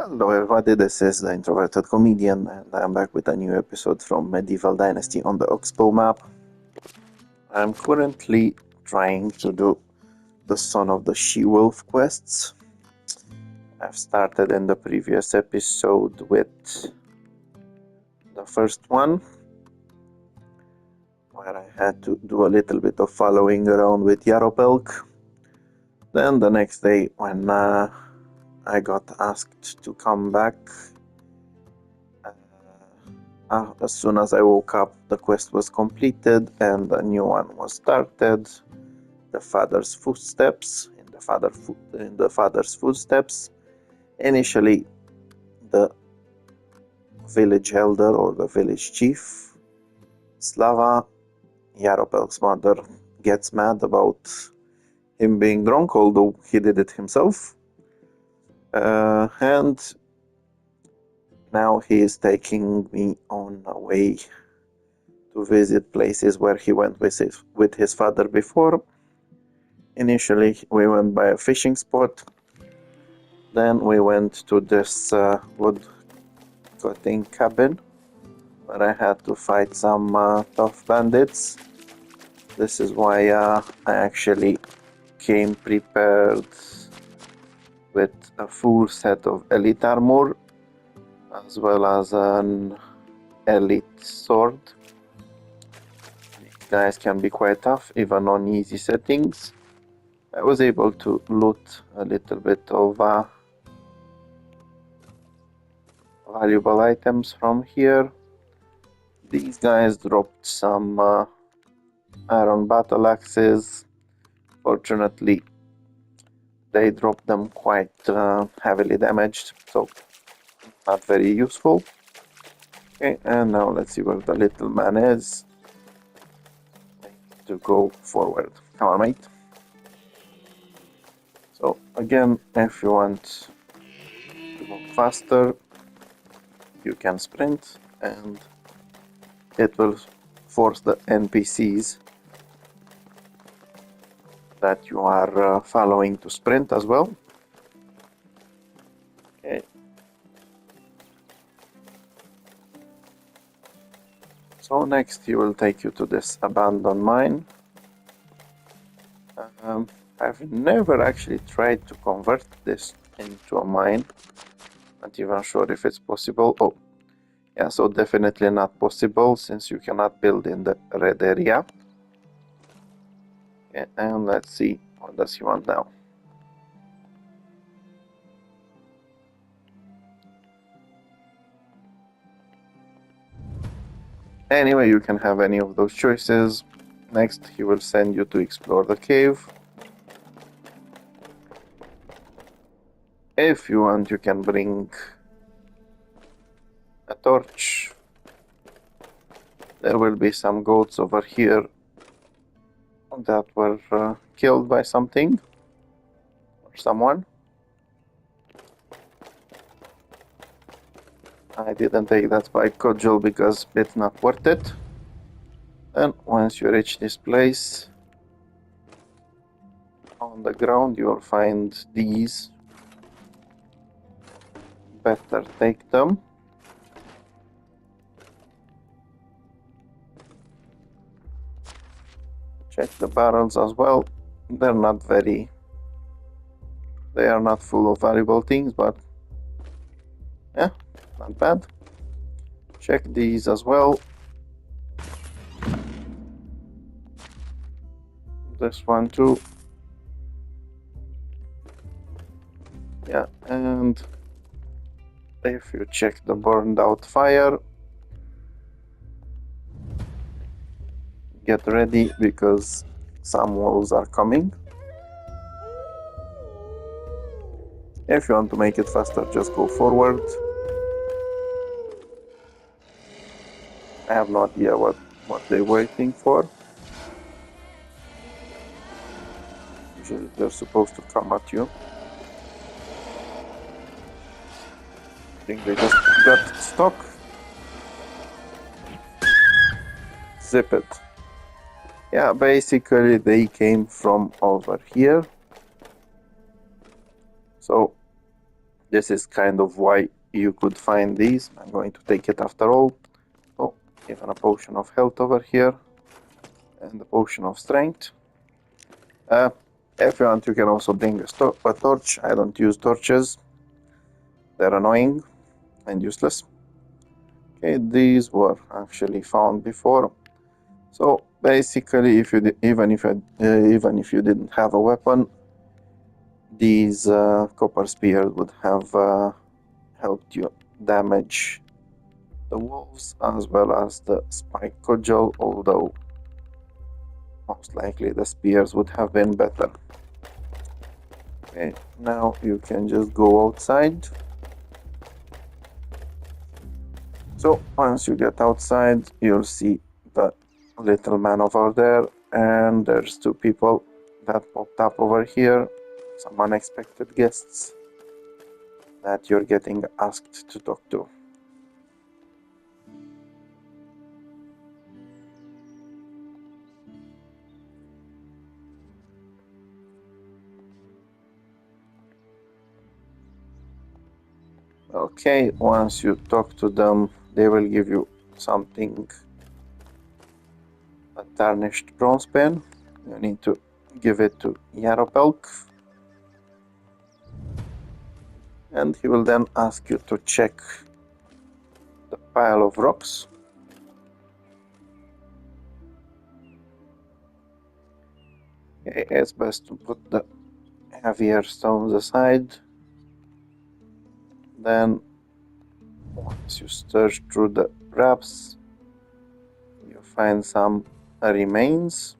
Hello everybody, this is the Introverted Comedian and I'm back with a new episode from Medieval Dynasty on the Oxbow Map. I'm currently trying to do the Son of the She-Wolf quests. I've started in the previous episode with the first one, where I had to do a little bit of following around with Yaropelk. Then the next day when I got asked to come back. As soon as I woke up, the quest was completed and a new one was started. The father's footsteps. In the father's footsteps. Initially, the village elder or the village chief, Slava, Yaropelk's mother, gets mad about him being drunk, although he did it himself. And now he is taking me on a way to visit places where he went with his father before. Initially, we went by a fishing spot. Then we went to this wood cutting cabin where I had to fight some tough bandits. This is why I actually came prepared with a full set of elite armor as well as an elite sword. These guys can be quite tough even on easy settings. I was able to loot a little bit of valuable items from here. These guys dropped some iron battle axes. Fortunately, they dropped them quite heavily damaged, so not very useful. Okay, and now let's see where the little man is. To go forward. Come on, mate. So again, if you want to go faster, you can sprint, and it will force the NPCs that you are following to sprint as well. Okay. So next he will take you to this abandoned mine. I've never actually tried to convert this into a mine. Not even sure if it's possible. Oh, yeah, so definitely not possible since you cannot build in the red area. Okay, and let's see, what does he want now? Anyway, you can have any of those choices. Next, he will send you to explore the cave. If you want, you can bring a torch. There will be some goats over here that were killed by something or someone. I didn't take that by cudgel because it's not worth it. And once you reach this place, on the ground you will find these. Better take them. Check the barrels as well. They are not full of valuable things, but yeah, not bad. Check these as well. This one too. Yeah, and if you check the burned out fire, get ready because some wolves are coming. If you want to make it faster, just go forward. I have no idea what they're waiting for. Usually they're supposed to come at you. I think they just got stuck. Zip it. Yeah, basically they came from over here. So This is kind of why you could find these. I'm going to take it after all. Oh, even a potion of health over here. And a potion of strength. If you want, you can also bring a torch. I don't use torches. They're annoying and useless. Okay, these were actually found before. So basically, if you even if you didn't have a weapon, these copper spears would have helped you damage the wolves as well as the spike cudgel, although most likely the spears would have been better. Okay, now you can just go outside. So once you get outside, you'll see the little man over there, and there's two people that popped up over here, some unexpected guests that you're getting asked to talk to. Okay, once you talk to them, they will give you something, a tarnished bronze pen. You need to give it to Yaropelk, and he will then ask you to check the pile of rocks. Okay, it's best to put the heavier stones aside. Then once you search through the wraps, you find some remains.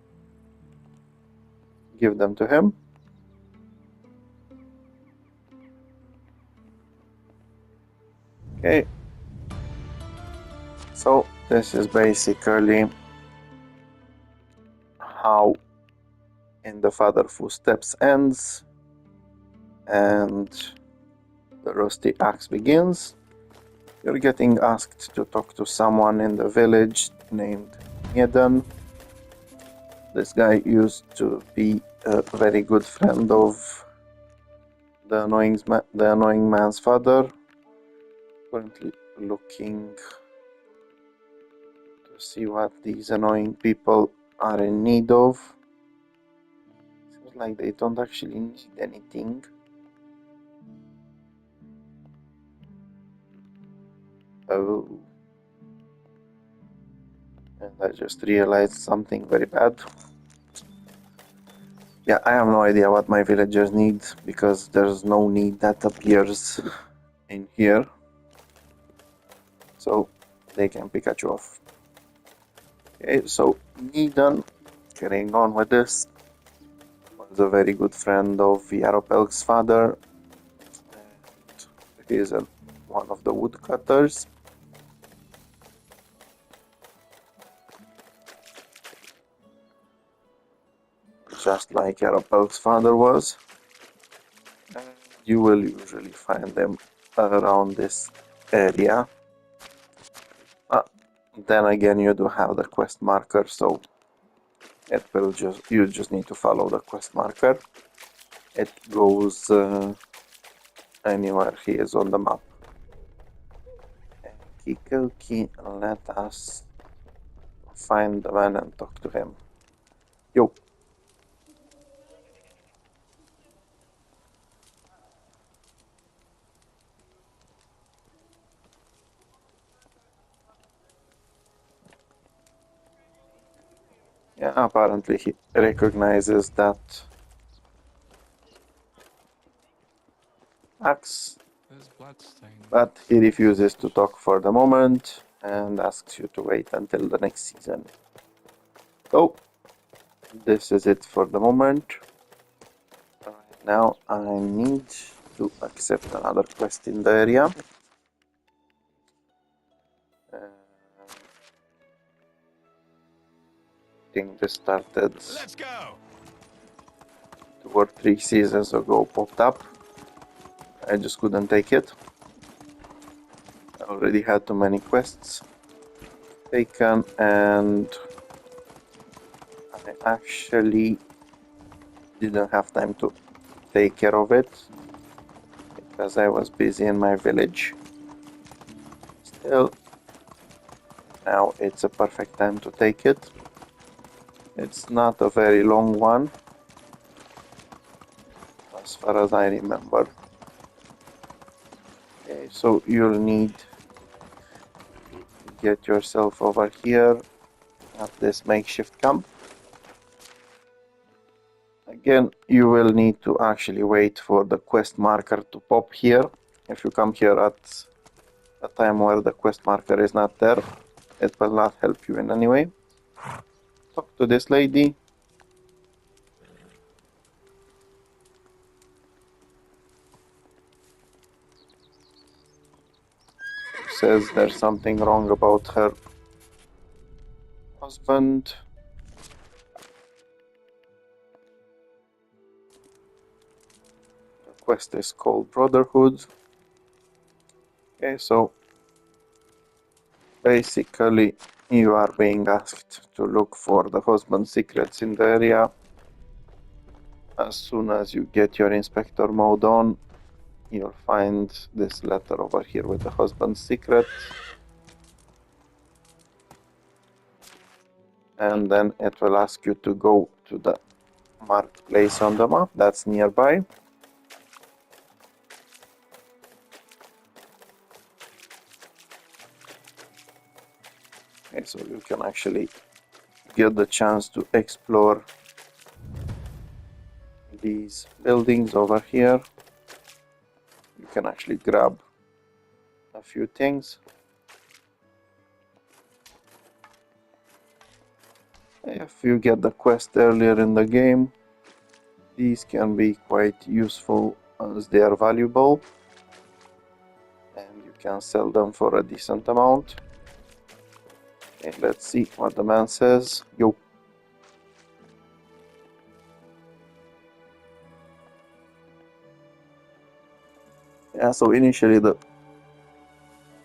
Give them to him. Okay. So this is basically how In the Father Footsteps ends and the Rusty Axe begins. You're getting asked to talk to someone in the village named Niedan. This guy used to be a very good friend of the annoying man's father. Currently looking to see what these annoying people are in need of. Seems like they don't actually need anything. Oh. And I just realized something very bad. Yeah, I have no idea what my villagers need because there's no need that appears in here. So they can Pikachu off. Okay, so Needon, carrying on with this, was a very good friend of Yaropelk's father. And he is one of the woodcutters. Just like Yaropelk's father was. And you will usually find them around this area. Then again, you do have the quest marker, so it will you just need to follow the quest marker. It goes anywhere he is on the map. Kikoki, let us find the man and talk to him. Yo. Yeah, apparently he recognizes that axe, but he refuses to talk for the moment and asks you to wait until the next season. So, this is it for the moment. Right now, I need to accept another quest in the area. I think this started 2 or 3 seasons ago, popped up. I just couldn't take it. I already had too many quests taken, and I actually didn't have time to take care of it. It because I was busy in my village. Still, now it's a perfect time to take it. It's not a very long one, as far as I remember. Okay, so you'll need to get yourself over here at this makeshift camp. Again, you will need to actually wait for the quest marker to pop here. If you come here at a time where the quest marker is not there, it will not help you in any way. Talk to this lady. Says there's something wrong about her husband. The quest is called Brotherhood. Okay, so basically you are being asked to look for the husband's secrets in the area. As soon as you get your inspector mode on, you'll find this letter over here with the husband's secret. And then it will ask you to go to the marked place on the map that's nearby. Okay, so you can actually get the chance to explore these buildings over here. You can actually grab a few things. If you get the quest earlier in the game, these can be quite useful as they are valuable and you can sell them for a decent amount. Okay, let's see what the man says. Yo. Yeah, so initially the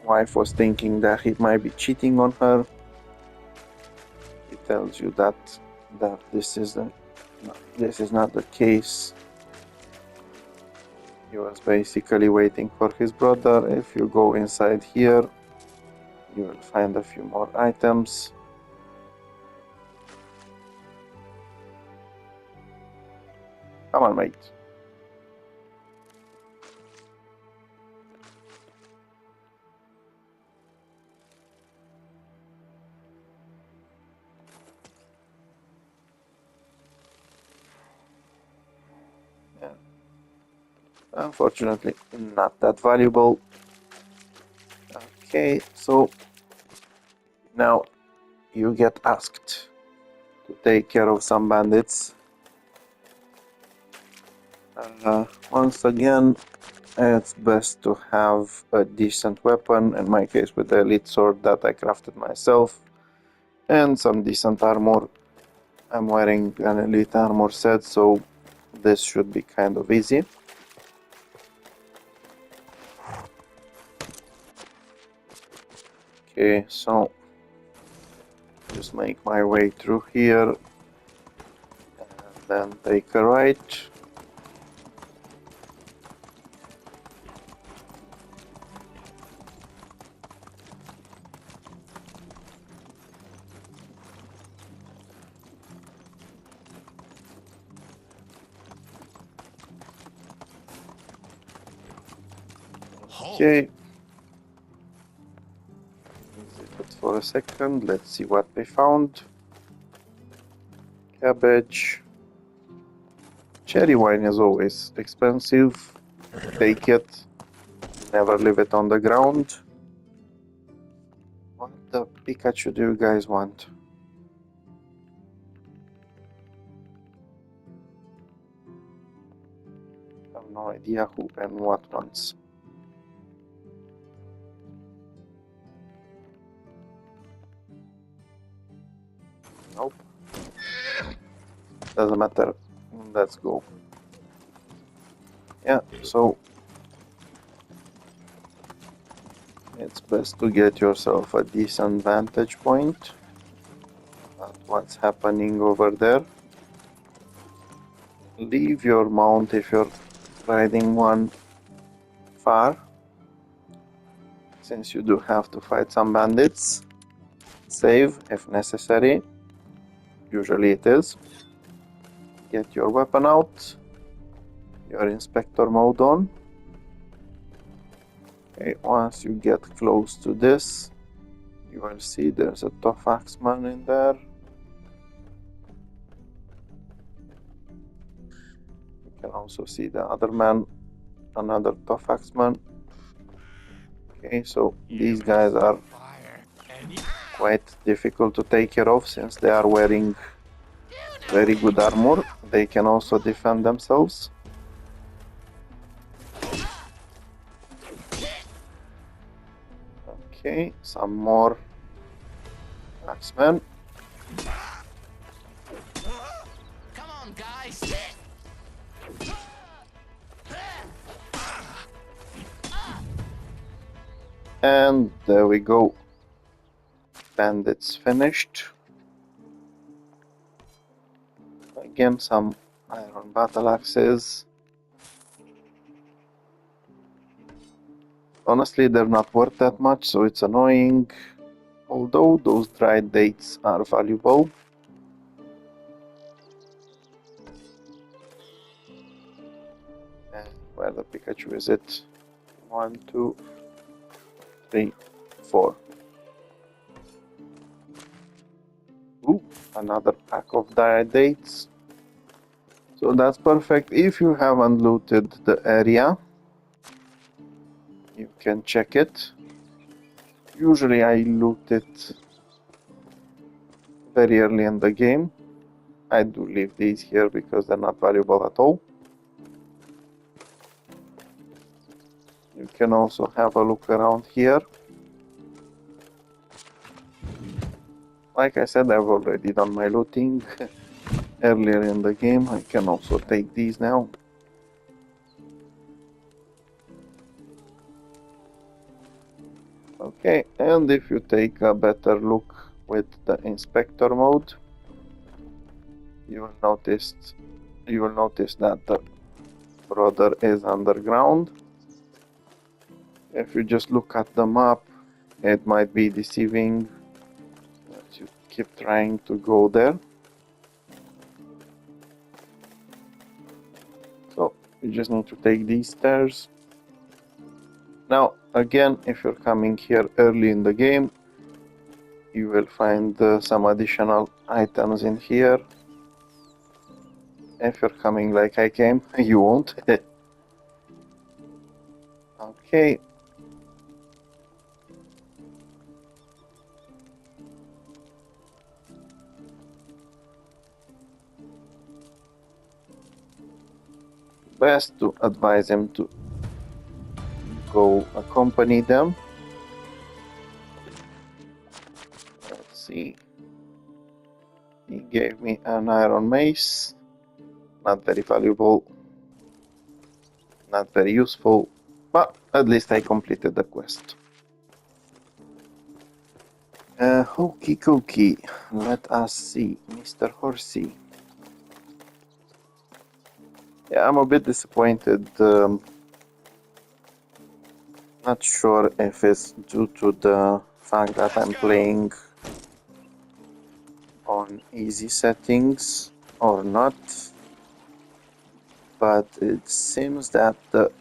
wife was thinking that he might be cheating on her. He tells you that this is not the case. He was basically waiting for his brother. If you go inside here, you will find a few more items. Come on, mate. Yeah. Unfortunately, not that valuable. Okay, so now you get asked to take care of some bandits. Once again, it's best to have a decent weapon, in my case with the elite sword that I crafted myself, and some decent armor. I'm wearing an elite armor set, so this should be kind of easy. Okay, so just make my way through here and then take a right. Okay. But for a second, let's see what we found. Cabbage. Cherry wine is always expensive. Take it. Never leave it on the ground. What the Pikachu do you guys want? I have no idea who and what wants. Nope. Doesn't matter. Let's go. Yeah, so it's best to get yourself a decent vantage point at what's happening over there. Leave your mount if you're riding one far, since you do have to fight some bandits. Save if necessary. Usually it is. Get your weapon out. Your inspector mode on. Okay, once you get close to this, you will see there's a tough axeman in there. You can also see the other man, another tough axeman. Okay, so these guys are quite difficult to take care of since they are wearing very good armor. They can also defend themselves. Okay, some more axemen. Come on, guys. And there we go. Bandits finished. Again, some iron battle axes. Honestly, they're not worth that much, so it's annoying. Although those dried dates are valuable. And where the Pikachu is it? 1, 2, 3, 4. Ooh, another pack of dried dates. So that's perfect. If you haven't looted the area, you can check it. Usually I loot it very early in the game. I do leave these here because they're not valuable at all. You can also have a look around here. Like I said, I've already done my looting earlier in the game. I can also take these now. Okay, and if you take a better look with the inspector mode, you will notice that the brother is underground. If you just look at the map, it might be deceiving that you keep trying to go there. So you just need to take these stairs. Now again, if you're coming here early in the game, you will find some additional items in here. If you're coming like I came, you won't. Okay. Best to advise him to go accompany them. Let's see. He gave me an iron mace. Not very valuable. Not very useful. But at least I completed the quest. Hokey cookie. Let us see. Mr. Horsey. Yeah, I'm a bit disappointed. Not sure if it's due to the fact that I'm playing on easy settings or not, but it seems that the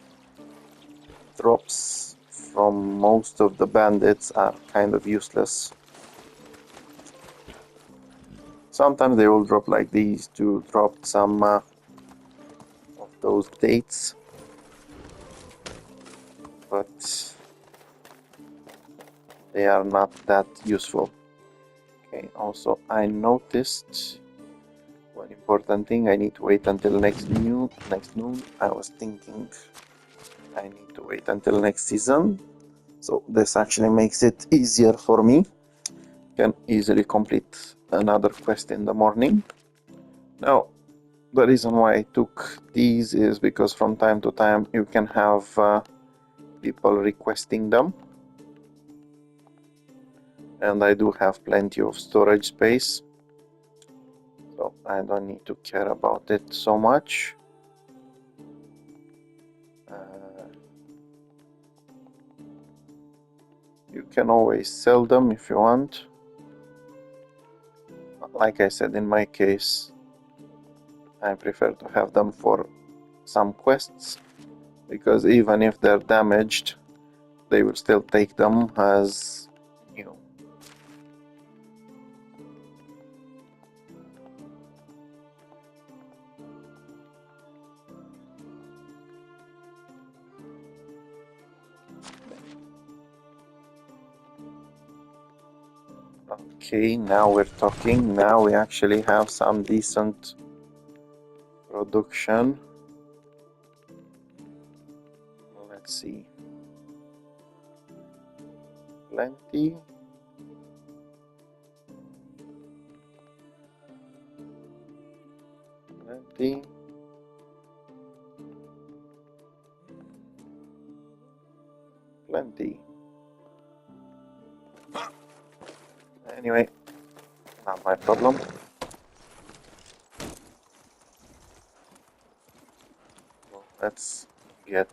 drops from most of the bandits are kind of useless. Sometimes they will drop like these to drop some of those dates, but they are not that useful. Okay, also I noticed one important thing. I need to wait until next noon. I was thinking I need to wait until next season, so this actually makes it easier for me. Can easily complete another quest in the morning. Now, the reason why I took these is because from time to time you can have people requesting them, and I do have plenty of storage space, so I don't need to care about it so much. You can always sell them if you want. Like I said, in my case, I prefer to have them for some quests, because even if they're damaged, they will still take them as new. Okay, now we're talking. Now we actually have some decent production. Let's see. Plenty. Plenty. Plenty. Anyway, not my problem. So let's get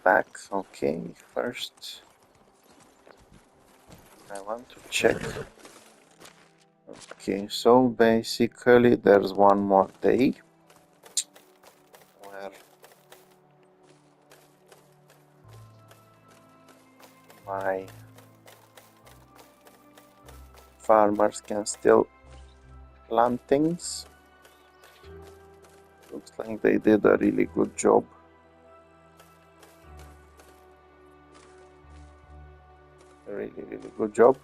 back. Okay, first I want to check. Okay, so basically there's one more day where my farmers can still plant things. Looks like they did a really good job. A really, really good job.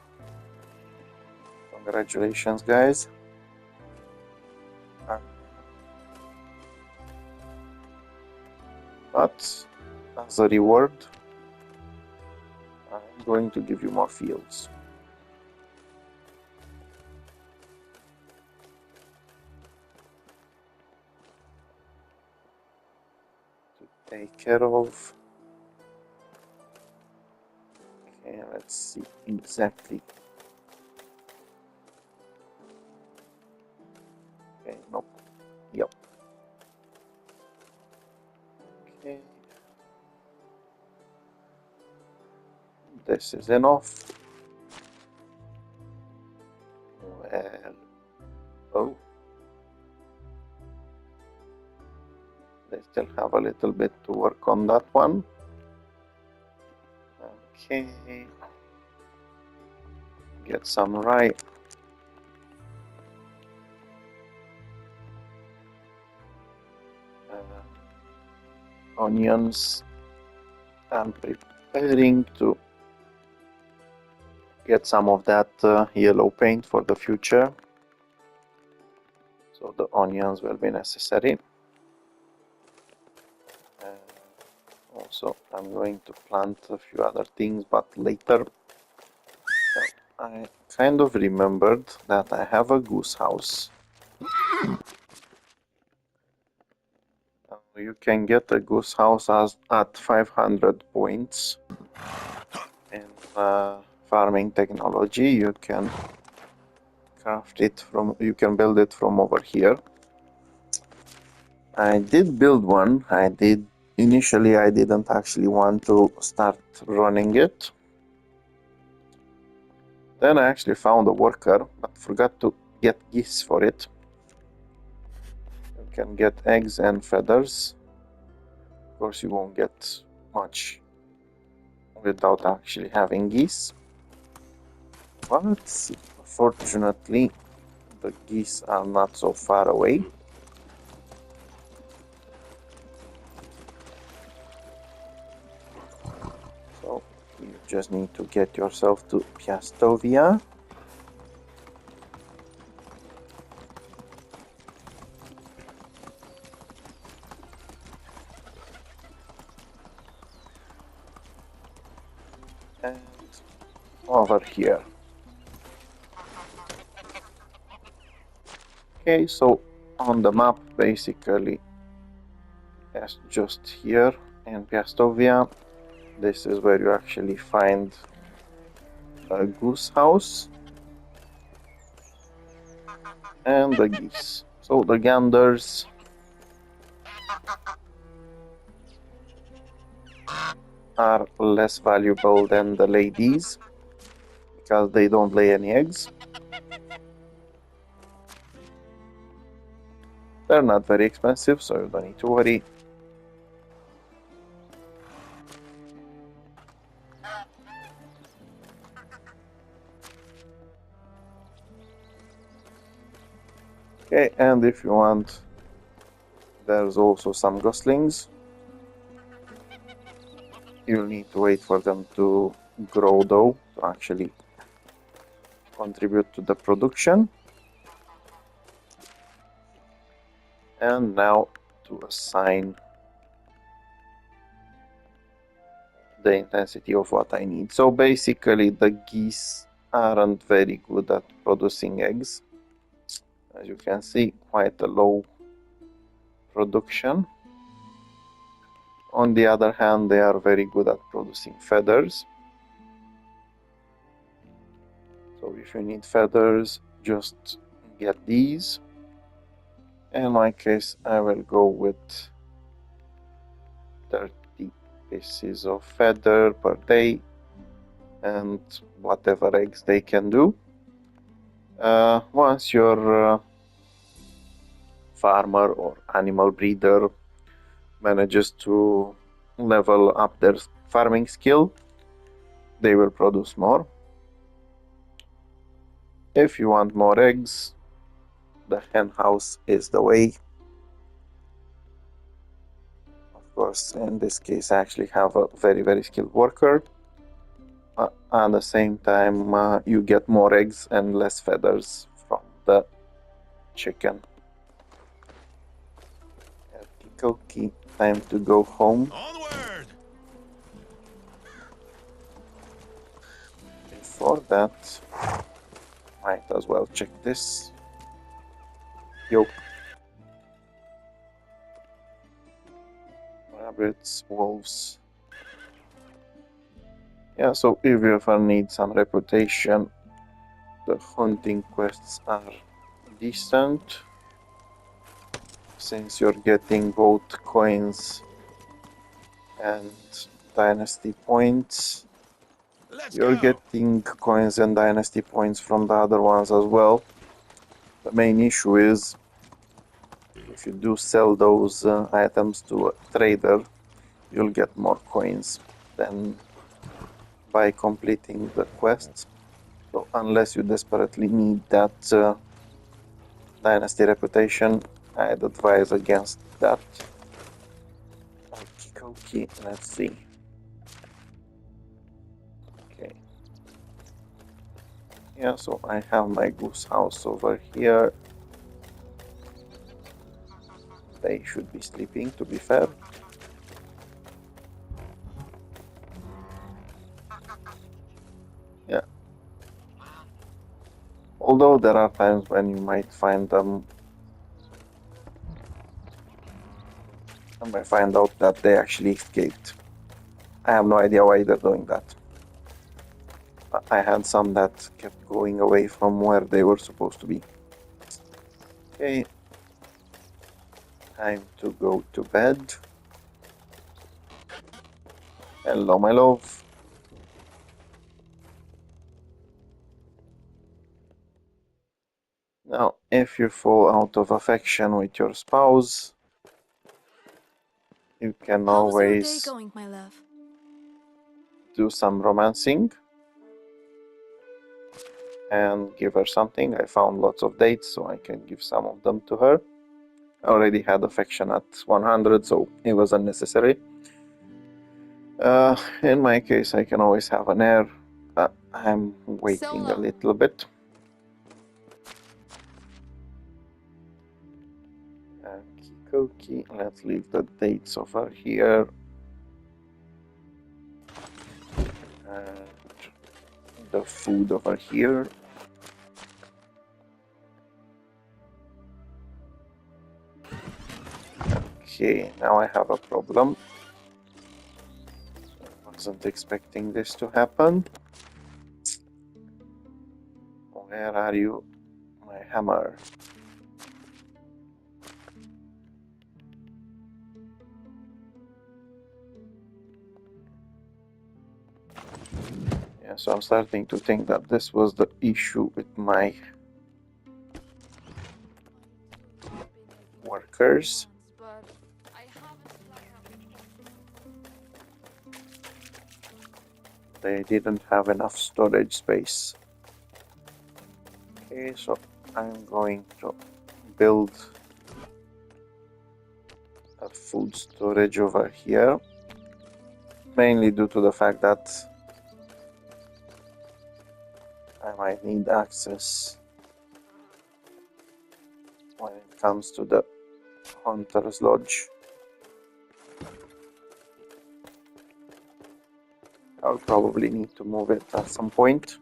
Congratulations, guys. But as a reward, I'm going to give you more fields. To take care of. Okay, let's see exactly. Okay, nope. Yep. Okay. This is enough. Well, oh. They still have a little bit to work on that one. Okay. Get some rye. Onions. I'm preparing to get some of that yellow paint for the future. So the onions will be necessary. Also, I'm going to plant a few other things, but later. I kind of remembered that I have a goose house. You can get a goose house at 500 points in farming technology. You can craft it from, you can build it from over here. I did build one. Initially I didn't actually want to start running it. Then I actually found a worker, but forgot to get geese for it. You can get eggs and feathers. Of course, you won't get much without actually having geese. But fortunately, the geese are not so far away. So you just need to get yourself to Piastovia. And over here. Okay, so on the map, basically, it's just here in Piastovia. This is where you actually find a goose house and the geese. So the ganders are less valuable than the ladies because they don't lay any eggs. They're not very expensive, so you don't need to worry. Okay, and if you want, there's also some goslings. You'll need to wait for them to grow though, to actually contribute to the production. And now to assign the intensity of what I need. So basically the geese aren't very good at producing eggs. As you can see, quite a low production. On the other hand, they are very good at producing feathers. So if you need feathers, just get these. In my case, I will go with 30 pieces of feather per day and whatever eggs they can do. Once your farmer or animal breeder manages to level up their farming skill, they will produce more. If you want more eggs, the hen house is the way. Of course, in this case, I actually have a very skilled worker. At the same time, you get more eggs and less feathers from the chicken. Okay, time to go home. Onward! Before that, might as well check this. Yo. Rabbits, wolves. Yeah, so if you ever need some reputation, the hunting quests are decent. Since you're getting both coins and dynasty points. You're getting coins and dynasty points from the other ones as well. The main issue is if you do sell those items to a trader, you'll get more coins than by completing the quests. So unless you desperately need that dynasty reputation, I'd advise against that. Okay, let's see. Okay. Yeah, so I have my goose house over here. They should be sleeping, to be fair. Yeah. Although there are times when you might find them, and I find out that they actually escaped. I have no idea why they're doing that. I had some that kept going away from where they were supposed to be. Okay. Time to go to bed. Hello, my love. Now, if you fall out of affection with your spouse, you can always going, my love? do some romancing and give her something. I found lots of dates, so I can give some of them to her. I already had affection at 100, so it was unnecessary. In my case, I can always have an heir. I'm waiting a little bit. Okie, let's leave the dates over here. And the food over here. Okay, now I have a problem. I wasn't expecting this to happen. Where are you, my hammer? So I'm starting to think that this was the issue with my workers. They didn't have enough storage space. Okay, so I'm going to build a food storage over here, mainly due to the fact that I might need access when it comes to the Hunter's Lodge. I'll probably need to move it at some point,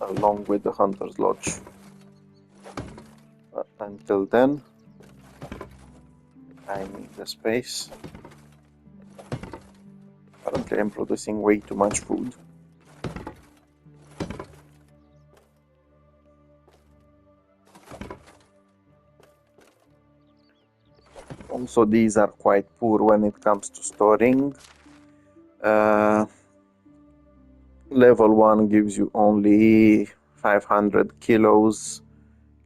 along with the Hunter's Lodge. But until then, I need the space. Currently I'm producing way too much food. Also, these are quite poor when it comes to storing. Level 1 gives you only 500 kilos.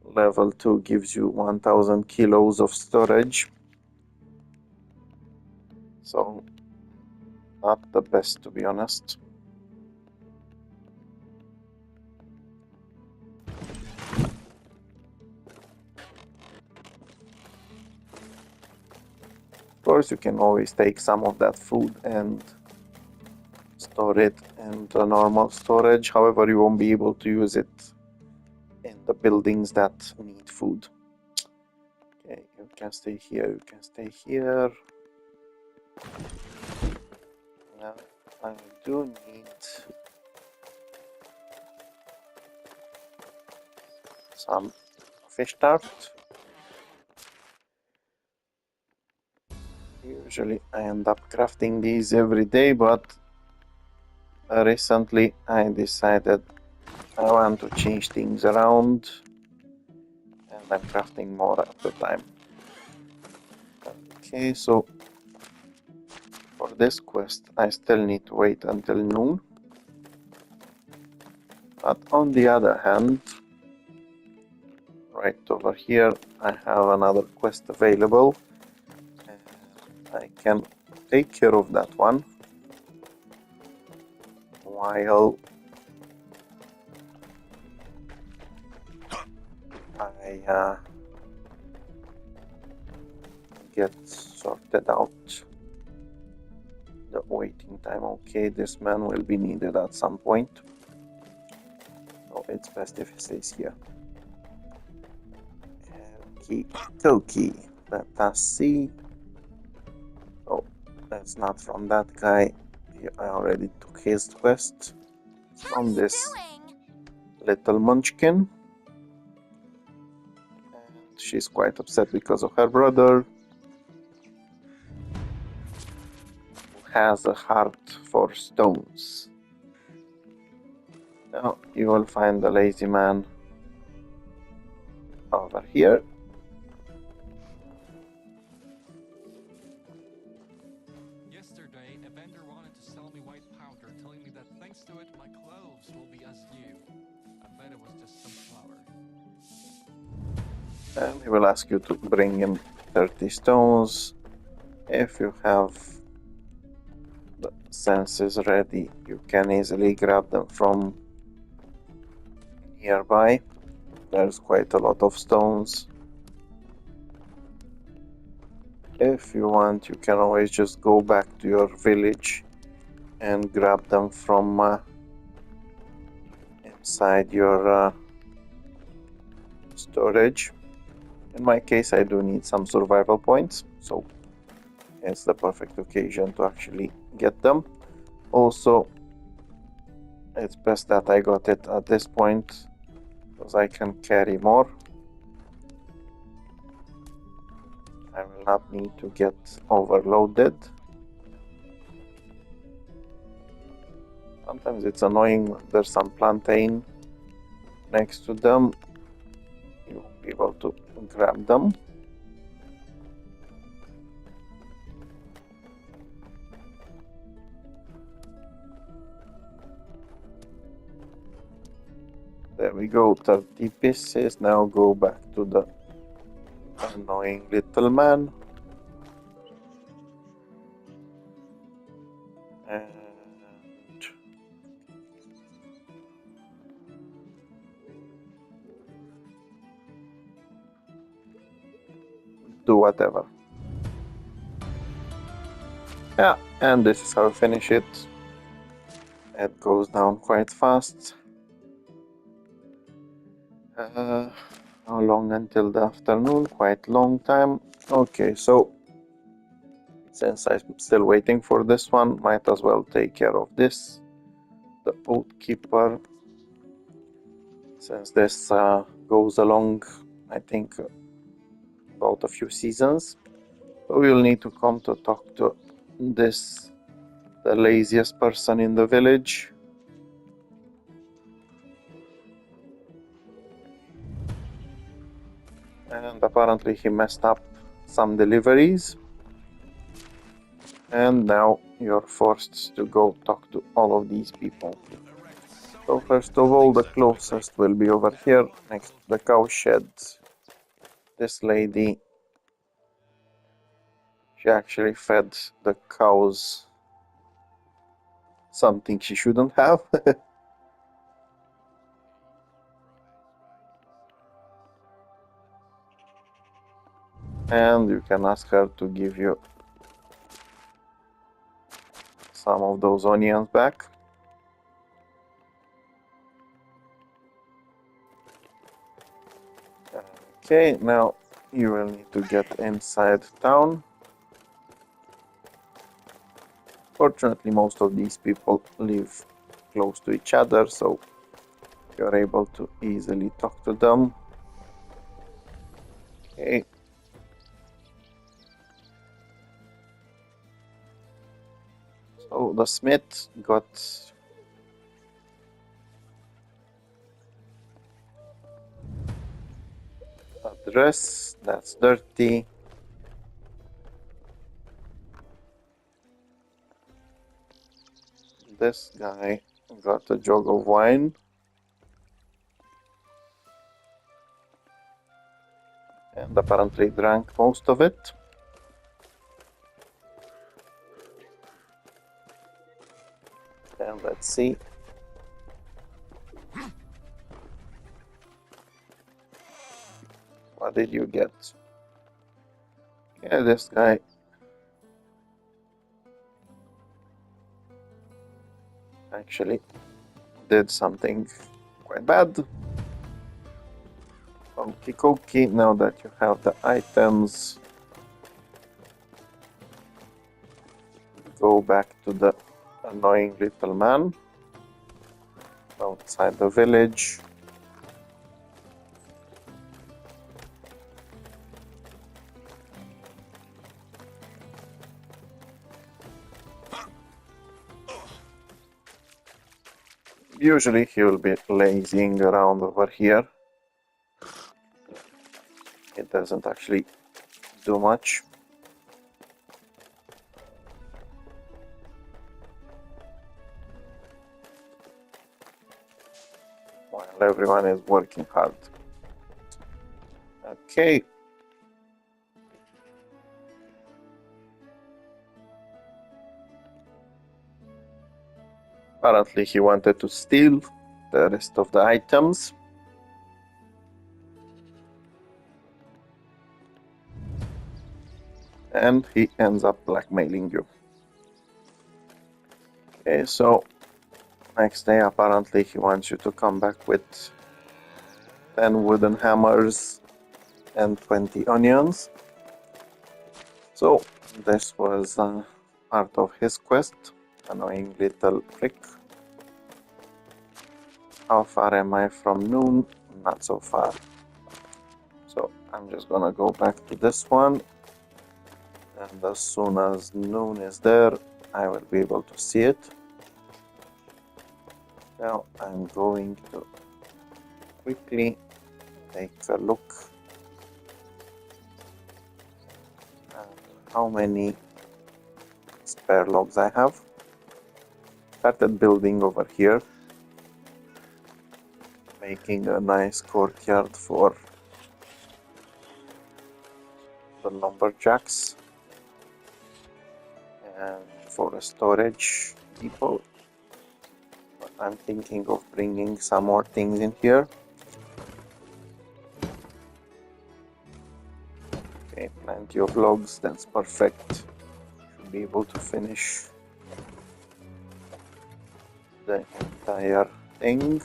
Level 2 gives you 1000 kilos of storage. So, not the best, to be honest. Of course, you can always take some of that food and store it in the normal storage. However, you won't be able to use it in the buildings that need food. Okay, you can stay here, you can stay here. Now, I do need some fish tart. Usually I end up crafting these every day, but recently I decided I want to change things around and I'm crafting more at the time. Okay, so for this quest I still need to wait until noon. But on the other hand, right over here I have another quest available. I can take care of that one while I get sorted out the waiting time. Okay, this man will be needed at some point, so it's best if he stays here. Okie dokie, let us see. Oh, that's not from that guy. I already took his quest from this little munchkin. And she's quite upset because of her brother, who has a heart for stones. Now you will find the lazy man over here. Yesterday, a vendor wanted to sell me white powder, telling me that thanks to it, my clothes will be as new. I bet it was just some flour. And he will ask you to bring him 30 stones. If you have the senses ready, you can easily grab them from nearby. There's quite a lot of stones. If you want, you can always just go back to your village and grab them from inside your storage. In my case, I do need some survival points, so it's the perfect occasion to actually get them. Also, it's best that I got it at this point, because I can carry more. I will not need to get overloaded. Sometimes it's annoying when there's some plantain next to them. You won't be able to grab them. There we go, 30 pieces. Now go back to the annoying little man. And do whatever. Yeah, and this is how we finish it. It goes down quite fast. How long until the afternoon? Quite long time. Okay, so since I'm still waiting for this one, might as well take care of this. The Oath Keeper. Since this goes along, I think, about a few seasons. So we'll need to come to talk to this, the laziest person in the village. And apparently he messed up some deliveries. And now you're forced to go talk to all of these people. So first of all, the closest will be over here, next to the cow shed. This lady, she actually fed the cows something she shouldn't have. And you can ask her to give you some of those onions back. Okay, now you will need to get inside town. Fortunately, most of these people live close to each other, so you're able to easily talk to them. Okay. So the smith got a dress that's dirty. This guy got a jug of wine. And apparently drank most of it. And let's see. What did you get? Yeah, this guy actually did something quite bad. Okie dokie, now that you have the items, go back to the annoying little man outside the village. Usually he will be lazing around over here. It doesn't actually do much. While everyone is working hard. Okay. Apparently he wanted to steal the rest of the items. And he ends up blackmailing you. Okay, so next day apparently he wants you to come back with 10 wooden hammers and 20 onions. So this was part of his quest. Annoying little prick. How far am I from noon? Not so far. So I'm just gonna go back to this one. And as soon as noon is there, I will be able to see it. Now I'm going to quickly take a look at how many spare logs I have. Started building over here. making a nice courtyard for the lumberjacks and for a storage depot. But I'm thinking of bringing some more things in here. Okay, plenty of logs, that's perfect. Should be able to finish the entire thing.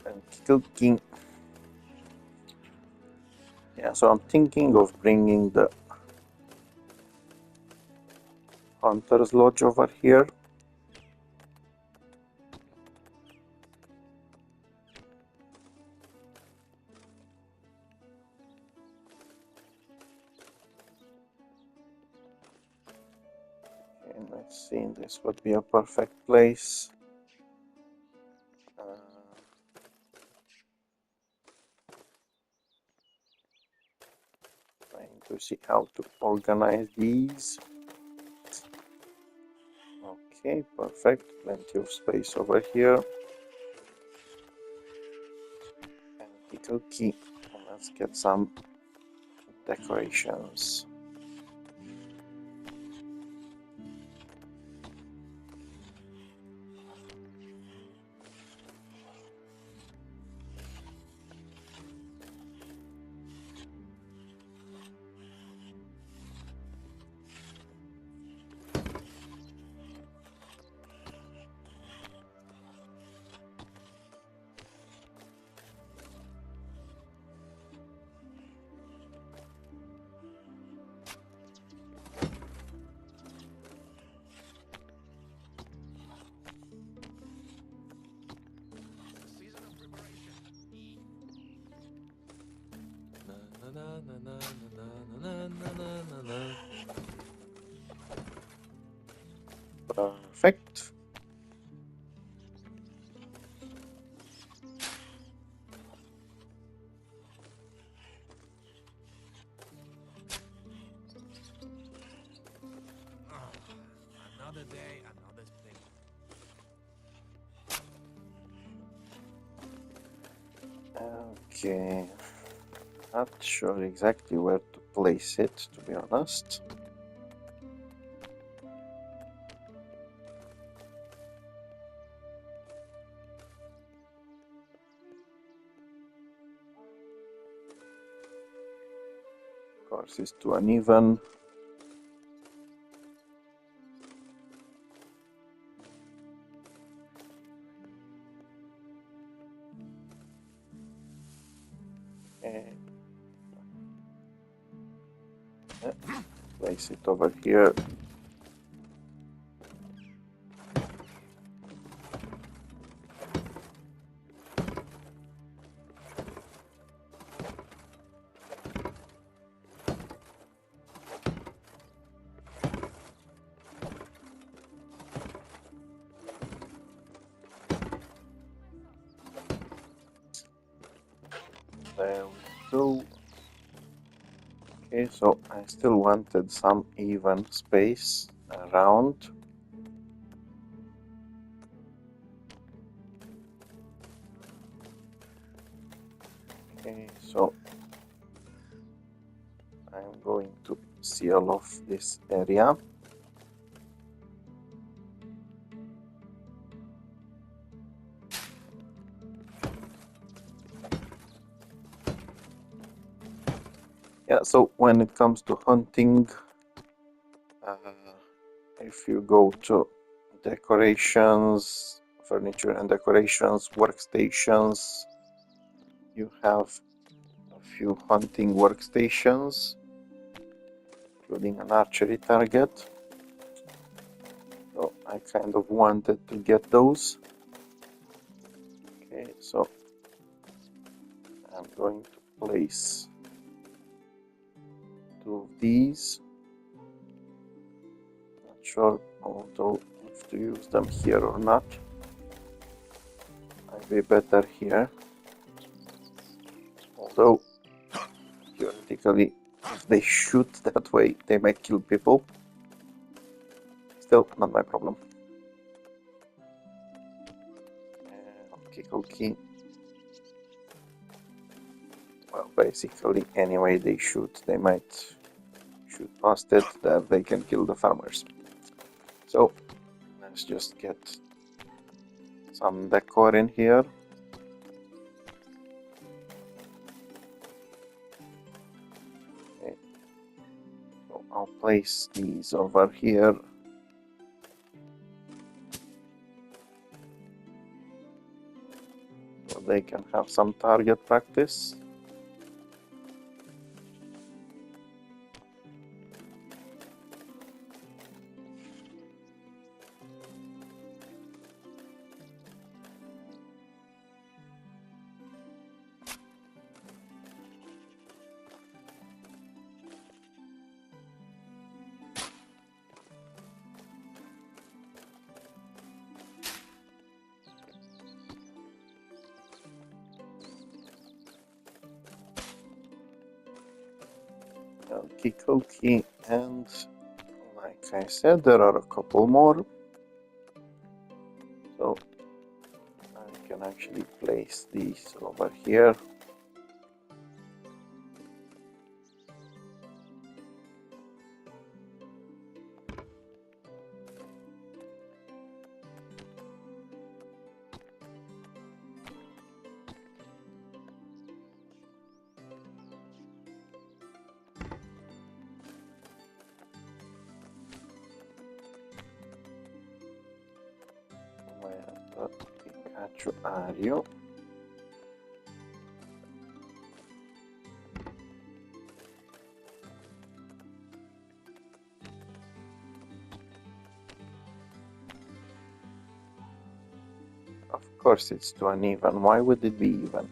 And cooking. Yeah, so I'm thinking of bringing the Hunter's Lodge over here. And let's see, this would be a perfect place. Trying to see how to organize these. Okay, perfect. Plenty of space over here. And pickle key. And let's get some decorations. Season of preparation. Na na na na na na na na na na. Perfect. Another day, another thing. Okay. Not sure exactly where to place it, to be honest. Of course, it's too uneven. Okay. Place it over here. There we go. Okay, so I still wanted some even space around. Okay, so I'm going to seal off this area. Yeah, so when it comes to hunting, if you go to decorations, furniture and decorations, workstations, you have a few hunting workstations, including an archery target. So I kind of wanted to get those. Okay, so I'm going to place two of these. Not sure although if to use them here or not. Might be better here. So theoretically, if they shoot that way, they might kill people. Still, not my problem. Okay. Well, basically, any way they shoot, they might shoot past it, that they can kill the farmers. So, let's just get some decor in here. Okay. So I'll place these over here. So they can have some target practice. Okay, and like I said, there are a couple more. So I can actually place these over here. Where the Pikachu are you? Of course it's to uneven. Why would it be even?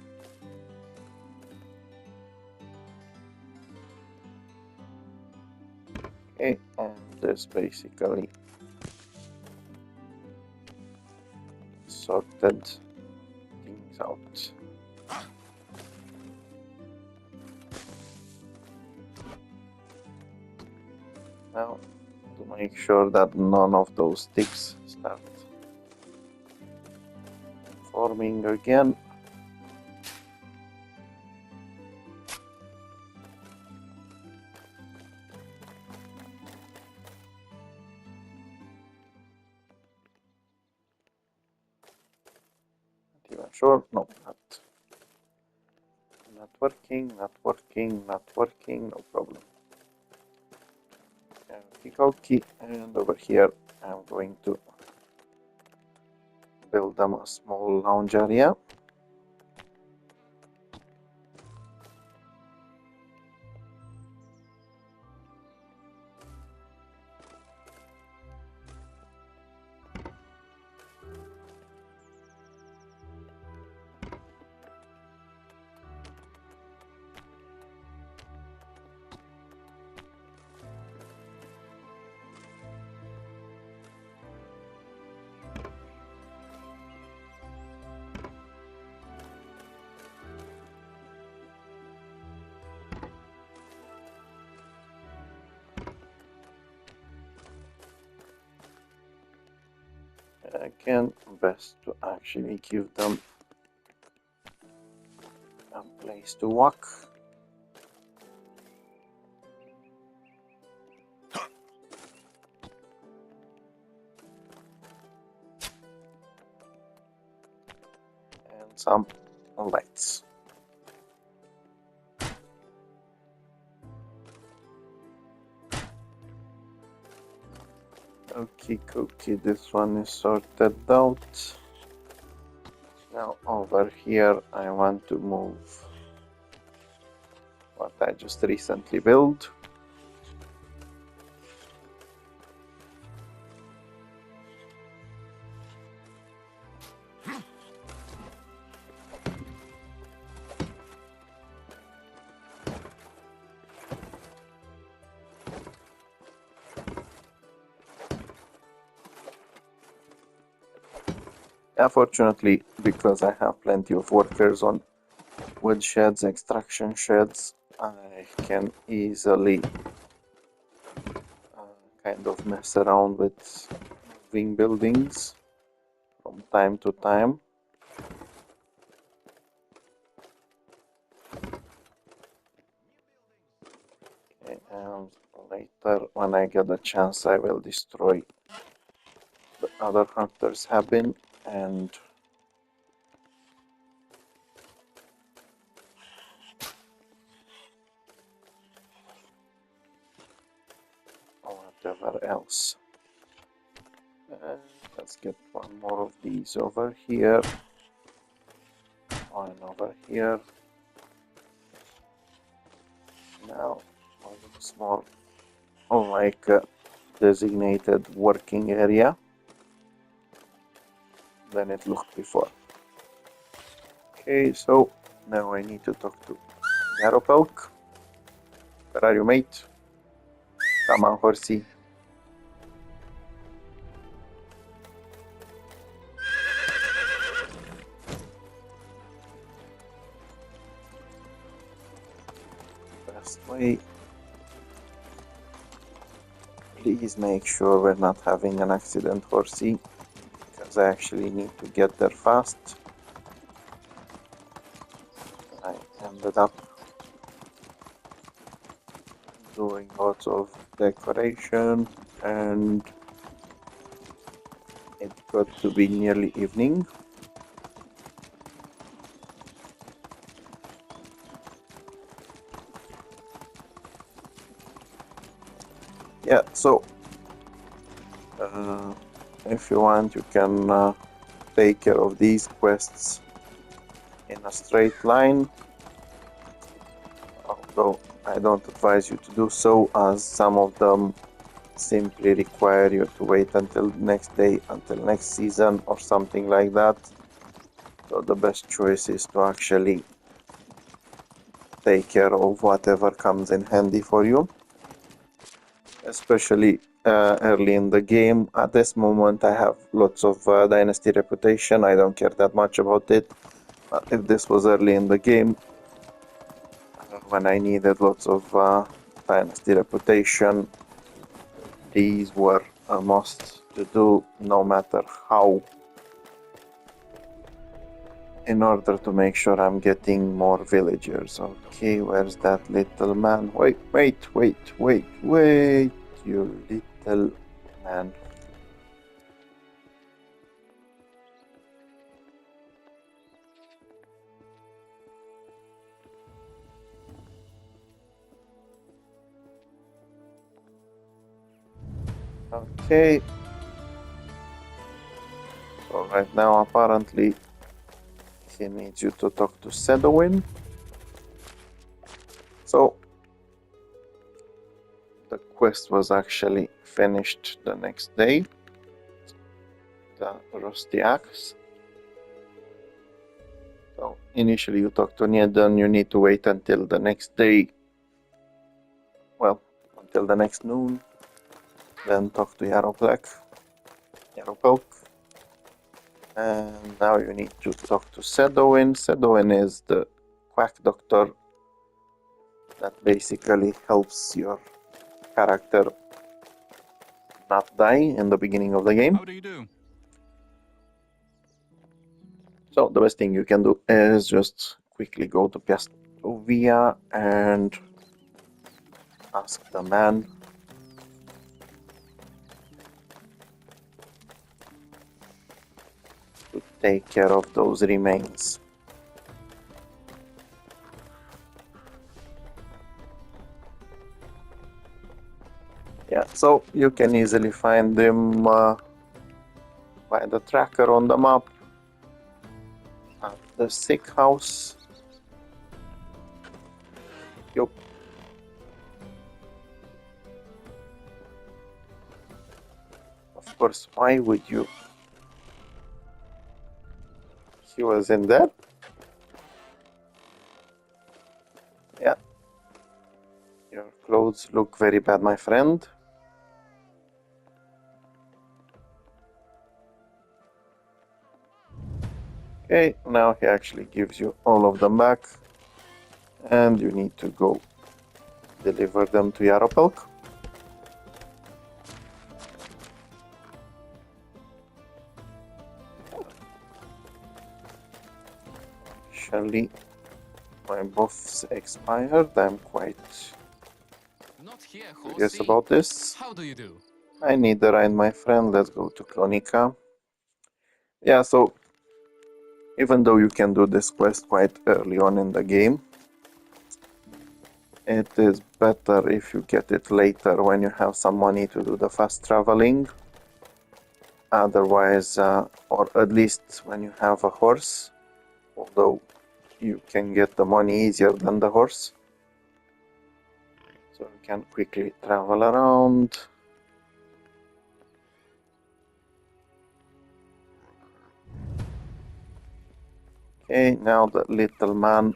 Okay, and this basically sorted things out. Now, to make sure that none of those sticks start forming again, not even sure, no, not working, no problem. Okay, and over here I'm going to build them a small lounge area. Again, best to actually give them a place to walk. And some lights. Okay, this one is sorted out. Now over here I want to move what I just recently built. Unfortunately, because I have plenty of workers on wood sheds, extraction sheds, I can easily kind of mess around with moving buildings from time to time. Okay, and later, when I get a chance, I will destroy the other hunters' cabin and whatever else. Let's get one more of these over here, one over here. Now, one looks more like a designated working area than it looked before. Okay, so now I need to talk to Yaropelk. Where are you, mate? Come on, horsey. Best way. Please make sure we're not having an accident, horsey, because I actually need to get there fast. I ended up doing lots of decoration and it got to be nearly evening. Yeah, so if you want, you can take care of these quests in a straight line, although I don't advise you to do so, as some of them simply require you to wait until next day, until next season, or something like that. So the best choice is to actually take care of whatever comes in handy for you, especially early in the game. At this moment, I have lots of dynasty reputation. I don't care that much about it. But if this was early in the game, when I needed lots of dynasty reputation, these were a must to do, no matter how, in order to make sure I'm getting more villagers. Okay, where's that little man? Wait, you little man. Okay. So right now, apparently, he needs you to talk to Sedowin. So the quest was actually finished the next day. The rusty axe. So initially you talk to Niedan, you need to wait until the next day. Well, until the next noon. Then talk to Yaropelk. And now you need to talk to Sedowin. Sedowin is the quack doctor that basically helps your character not die in the beginning of the game. How do you do? So the best thing you can do is just quickly go to Piastovia and ask the man to take care of those remains. Yeah, so you can easily find them by the tracker on the map at the sick house. Yup. Of course, why would you? He was in there? Yeah. Your clothes look very bad, my friend. Okay, now he actually gives you all of them back. And you need to go deliver them to Yaropelk. Actually, my buffs expired. I'm quite Not here, curious horsey. about this. How do you do? I need the ride, my friend. Let's go to Kronika. Yeah, so even though you can do this quest quite early on in the game, it is better if you get it later when you have some money to do the fast traveling. Otherwise, or at least when you have a horse, although you can get the money easier than the horse. So you can quickly travel around. Okay, now the little man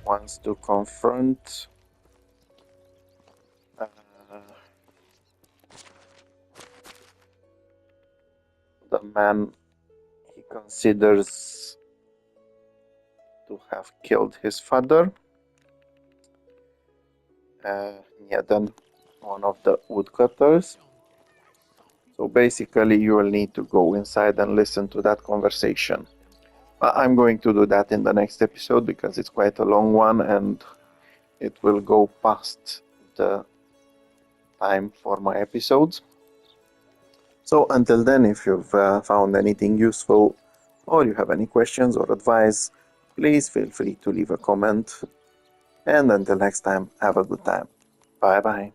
wants to confront the man he considers to have killed his father. Nyadan, one of the woodcutters. So basically you will need to go inside and listen to that conversation. I'm going to do that in the next episode because it's quite a long one and it will go past the time for my episodes. So until then, if you've found anything useful or you have any questions or advice, please feel free to leave a comment. And until next time, have a good time. Bye bye.